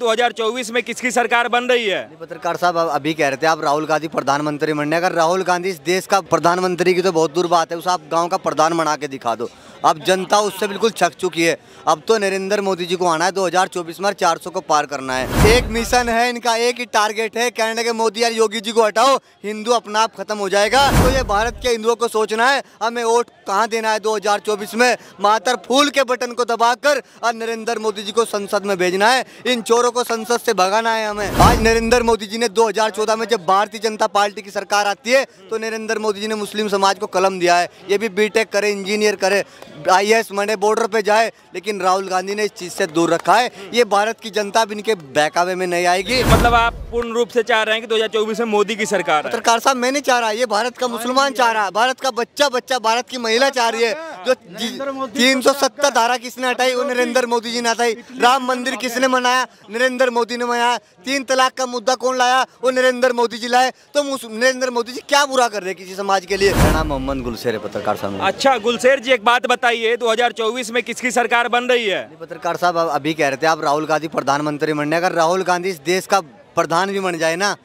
2024 में किसकी सरकार बन रही है? पत्रकार साहब अभी कह रहे थे आप राहुल गांधी प्रधानमंत्री बनने। अगर राहुल गांधी इस देश का प्रधानमंत्री की तो बहुत दूर बात है, उसे आप गांव का प्रधान बना के दिखा दो। अब जनता उससे बिल्कुल छक चुकी है। अब तो नरेंद्र मोदी जी को आना है 2024 में 400 को पार करना है। एक मिशन है इनका, एक ही टारगेट है, कहने के मोदी यार योगी जी को हटाओ, हिंदू अपना आप खत्म हो जाएगा। तो ये भारत के हिंदुओं को सोचना है हमें वोट कहाँ देना है 2024 में। मातर फूल के बटन को दबाकर और नरेंद्र मोदी जी को संसद में भेजना है। इन चोरों को संसद से भगाना है हमें। आज नरेंद्र मोदी जी ने 2014 में जब भारतीय जनता पार्टी की सरकार आती है तो नरेंद्र मोदी जी ने मुस्लिम समाज को कलम दिया है, ये भी बीटेक करे, इंजीनियर करे, IAS बने, बॉर्डर पे जाए, लेकिन राहुल गांधी ने इस चीज से दूर रखा है। ये भारत की जनता भी इनके बहकावे में नहीं आएगी। मतलब आप पूर्ण रूप से चाह रहे हैं कि 2024 में मोदी की सरकार है? पत्रकार साहब मैं नहीं चाह रहा, ये भारत का मुसलमान चाह रहा है, भारत का बच्चा, भारत की महिला चाह रही है। जो 370 धारा किसने हटाई? वो नरेंद्र मोदी जी ने हटाई। राम मंदिर किसने मनाया? नरेंद्र मोदी ने मनाया। 3 तलाक का मुद्दा कौन लाया? वो नरेंद्र मोदी जी लाए। तो नरेंद्र मोदी जी क्या बुरा कर रहे हैं किसी समाज के लिए? मेरा नाम मोहम्मद गुलशेर है पत्रकार साहब। अच्छा गुलशेर जी, एक बात बताइए, 2024 में किसकी सरकार बन रही है? पत्रकार साहब अभी कह रहे थे आप राहुल गांधी प्रधानमंत्री बनने। अगर राहुल गांधी इस देश का प्रधान भी बन जाए ना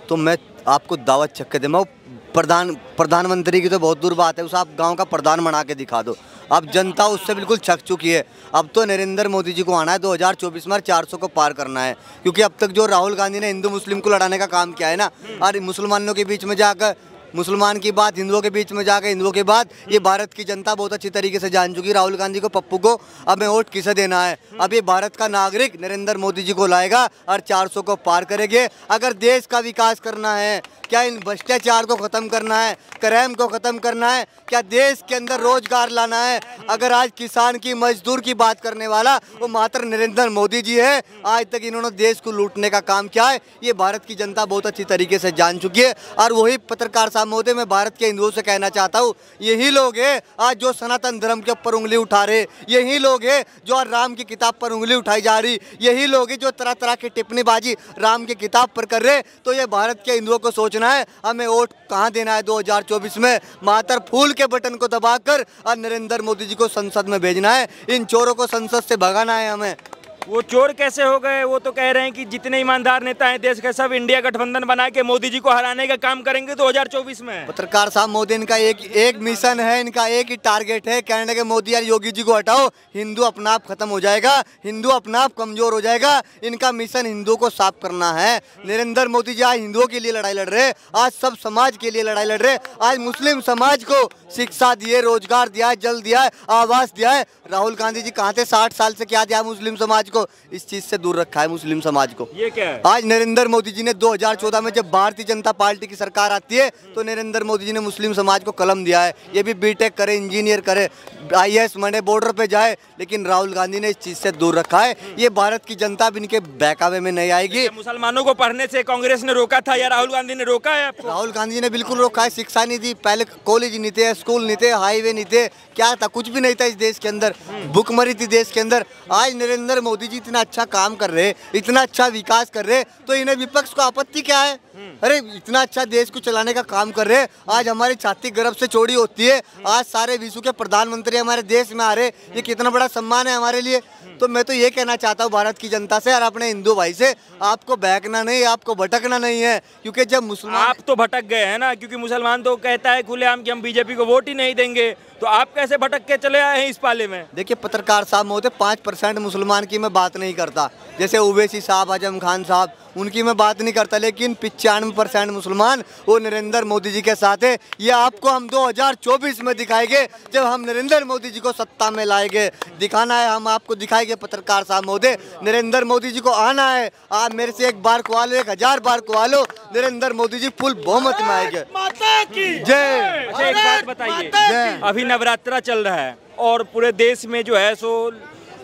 तो मैं आपको दावत चक्के दूंगा। प्रधानमंत्री की तो बहुत दूर बात है, उसे आप गांव का प्रधान बना के दिखा दो। अब जनता उससे बिल्कुल छक चुकी है। अब तो नरेंद्र मोदी जी को आना है 2024 में 400 को पार करना है। क्योंकि अब तक जो राहुल गांधी ने हिंदू मुस्लिम को लड़ाने का काम किया है ना, और मुसलमानों के बीच में जाकर मुसलमान की बात, हिंदुओं के बीच में जाकर हिंदुओं के बाद, ये भारत की जनता बहुत अच्छी तरीके से जान चुकी। राहुल गांधी को, पप्पू को अब वोट किसे देना है। अब ये भारत का नागरिक नरेंद्र मोदी जी को लाएगा और 400 को पार करेंगे। अगर देश का विकास करना है, क्या इन भ्रष्टाचार को ख़त्म करना है, क्राइम को ख़त्म करना है, क्या देश के अंदर रोजगार लाना है, अगर आज किसान की, मजदूर की बात करने वाला वो मात्र नरेंद्र मोदी जी है। आज तक इन्होंने देश को लूटने का काम किया है, ये भारत की जनता बहुत अच्छी तरीके से जान चुकी है। और वही पत्रकार साहब महोदय, मैं भारत के हिंदुओं से कहना चाहता हूँ, यही लोग हैं आज जो सनातन धर्म के ऊपर उंगली उठा रहे, यही लोग हैं जो आज राम की किताब पर उंगली उठाई जा रही, यही लोग हैं जो तरह तरह की टिप्पणीबाजी राम की किताब पर कर रहे। तो ये भारत के हिंदुओं को सोचना है हमें वोट कहाँ देना है 2024 में। मातर फूल के बटन को दबाकर और नरेंद्र मोदी जी को संसद में भेजना है। इन चोरों को संसद से भगाना है हमें। वो चोर कैसे हो गए? वो तो कह रहे हैं कि जितने ईमानदार नेता हैं देश के, सब इंडिया गठबंधन बना के मोदी जी को हराने का काम करेंगे 2024 में। पत्रकार साहब मोदी, इनका एक मिशन है, इनका एक ही टारगेट है, कहने के मोदी यार योगी जी को हटाओ, हिंदू अपना आप खत्म हो जाएगा, हिंदू अपना आप कमजोर हो जाएगा। इनका मिशन हिंदुओं को साफ करना है। नरेंद्र मोदी जी आज हिंदुओं के लिए लड़ाई लड़ रहे, आज सब समाज के लिए लड़ाई लड़ रहे। आज मुस्लिम समाज को शिक्षा दिए, रोजगार दिया है, जल दिया है, आवास दिया है। राहुल गांधी जी कहाँ थे 60 साल से? क्या दिया मुस्लिम समाज को? इस चीज से दूर रखा है मुस्लिम समाज को। ये क्या है? आज नरेंद्र मोदी जी ने 2014 में जब भारतीय जनता पार्टी की सरकार आती है तो नरेंद्र मोदी जी ने मुस्लिम समाज को कलम दिया है, ये भी बीटेक करे, इंजीनियर करे, IAS बने, बॉर्डर पे जाए, लेकिन राहुल गांधी ने इस चीज से दूर रखा है। ये भारत की जनता भी इनके बहकावे में नहीं आएगी। मुसलमानों को पढ़ने से कांग्रेस ने रोका था या राहुल गांधी ने रोका है आपको? राहुल गांधी जी ने बिल्कुल रोका है। शिक्षा नहीं दी, पहले कॉलेज नहीं थे, स्कूल नहीं थे, हाईवे नहीं थे, क्या था? कुछ भी नहीं था इस देश के अंदर, भूखमरी थी देश के अंदर। आज नरेंद्र मोदी जी इतना अच्छा काम कर रहे, इतना अच्छा विकास कर रहे, तो इन्हें विपक्ष को आपत्ति क्या है? अरे इतना अच्छा देश को चलाने का काम कर रहे, आज हमारी छाती गर्व से चौड़ी होती है, आज सारे विश्व के प्रधानमंत्री हमारे देश में आ रहे, ये कितना बड़ा सम्मान है हमारे लिए। तो मैं तो ये कहना चाहता हूँ भारत की जनता से और अपने हिंदू भाई से, आपको बहकना नहीं, आपको भटकना नहीं है। क्योंकि जब मुसलमान, आप तो भटक गए हैं ना, क्योंकि मुसलमान तो कहता है खुलेआम कि हम बीजेपी को वोट ही नहीं देंगे, तो आप कैसे भटक के चले आए हैं इस पाले में? देखिए पत्रकार साहब महोदय, 5% मुसलमान की मैं बात नहीं करता, जैसे ओवैसी साहब, आजम खान साहब, उनकी मैं बात नहीं करता, लेकिन 95% मुसलमान वो नरेंद्र मोदी जी के साथ है। ये आपको हम 2024 में दिखाएंगे, जब हम नरेंद्र मोदी जी को सत्ता में लाएंगे। दिखाना है, हम आपको दिखाएंगे पत्रकार साहब महोदय। नरेंद्र मोदी जी को आना है। आप मेरे से एक बार कुआ लो, 1000 बार कुआ लो, नरेंद्र मोदी जी फुल बहुमत में आएंगे। जय। अच्छा एक बात बताइए, अभी नवरात्रा चल रहा है और पूरे देश में जो है सो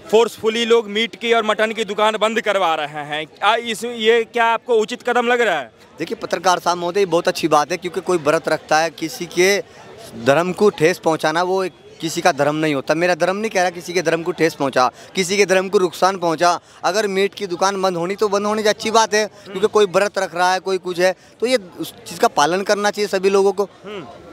फोर्सफुली लोग मीट की और मटन की दुकान बंद करवा रहे हैं, ये क्या आपको उचित कदम लग रहा है? देखिए पत्रकार साहब महोदय, बहुत अच्छी बात है, क्योंकि कोई व्रत रखता है, किसी के धर्म को ठेस पहुंचाना वो किसी का धर्म नहीं होता। मेरा धर्म नहीं कह रहा किसी के धर्म को ठेस पहुंचा, किसी के धर्म को नुकसान पहुंचा। अगर मीट की दुकान बंद होनी तो बंद होनी अच्छी बात है, क्योंकि कोई व्रत रख रहा है, कोई कुछ है, तो ये उस चीज़ का पालन करना चाहिए सभी लोगों को।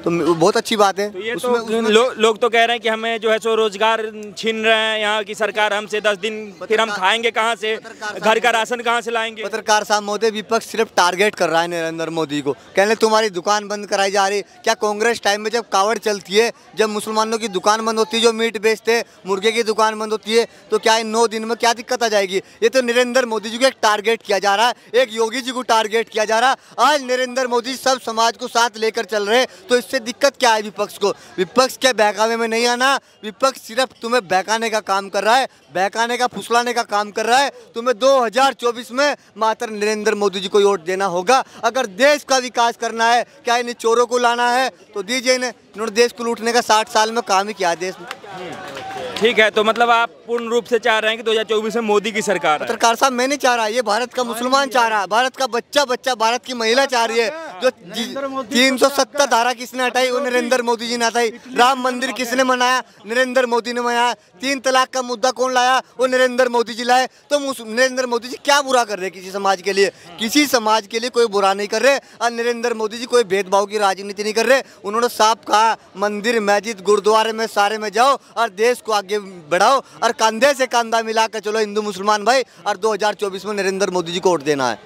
तो बहुत अच्छी बात है। तो ये तो लोग तो कह रहे हैं कि हमें जो है सो रोजगार छीन रहे हैं यहाँ की सरकार हमसे, 10 दिन फिर हम खाएंगे कहाँ से, घर का राशन कहाँ से लाएंगे। पत्रकार साहब महोदय, विपक्ष सिर्फ टारगेट कर रहा है नरेंद्र मोदी को, कहने तुम्हारी दुकान बंद कराई जा रही। क्या कांग्रेस टाइम में जब कावड़ चलती है, जब मुसलमानों की दुकान बंद होती है, जो मीट बेचते मुर्गे की दुकान बंद होती है, तो क्या इन 9 दिन में क्या दिक्कत आ जाएगी? ये तो नरेंद्र मोदी जी को एक टारगेट किया जा रहा है, एक योगी जी को टारगेट किया जा रहा है। आज नरेंद्र मोदी सब समाज को साथ लेकर चल रहे हैं, तो इससे दिक्कत क्या है विपक्ष को? विपक्ष के बहकावे में नहीं आना। विपक्ष सिर्फ तुम्हें बहकाने का काम कर रहा है, बहकाने का, फुसलाने का काम कर रहा है। तुम्हें 2024 में मात्र नरेंद्र मोदी जी को वोट देना होगा। अगर देश का विकास करना है, क्या इन चोरों को लाना है, तो दीजिए इन्हें। इन्होंने देश को लूटने का 60 साल में काम ही किया देश में। ठीक है, तो मतलब आप पूर्ण रूप से चाह रहे हैं कि 2024 में मोदी की सरकार है? पत्रकार साहब, मैं नहीं चाह रहा, ये भारत का मुसलमान चाह रहा है, भारत का बच्चा, भारत की महिला चाह रही है। जो 370 धारा किसने हटाई? वो नरेंद्र मोदी जी ने हटाई। राम मंदिर किसने मनाया? नरेंद्र मोदी ने मनाया। 3 तलाक का मुद्दा कौन लाया? वो नरेंद्र मोदी जी लाए। तो नरेंद्र मोदी जी क्या बुरा कर रहे हैं किसी समाज के लिए? किसी समाज के लिए कोई बुरा नहीं कर रहे। और नरेंद्र मोदी जी कोई भेदभाव की राजनीति नहीं कर रहे। उन्होंने साफ कहा, मंदिर, मस्जिद, गुरुद्वारे में सारे में जाओ और देश को आगे बढ़ाओ और कंधे से कंधा मिला कर चलो हिंदू मुसलमान भाई, और 2024 में नरेंद्र मोदी जी को वोट देना है।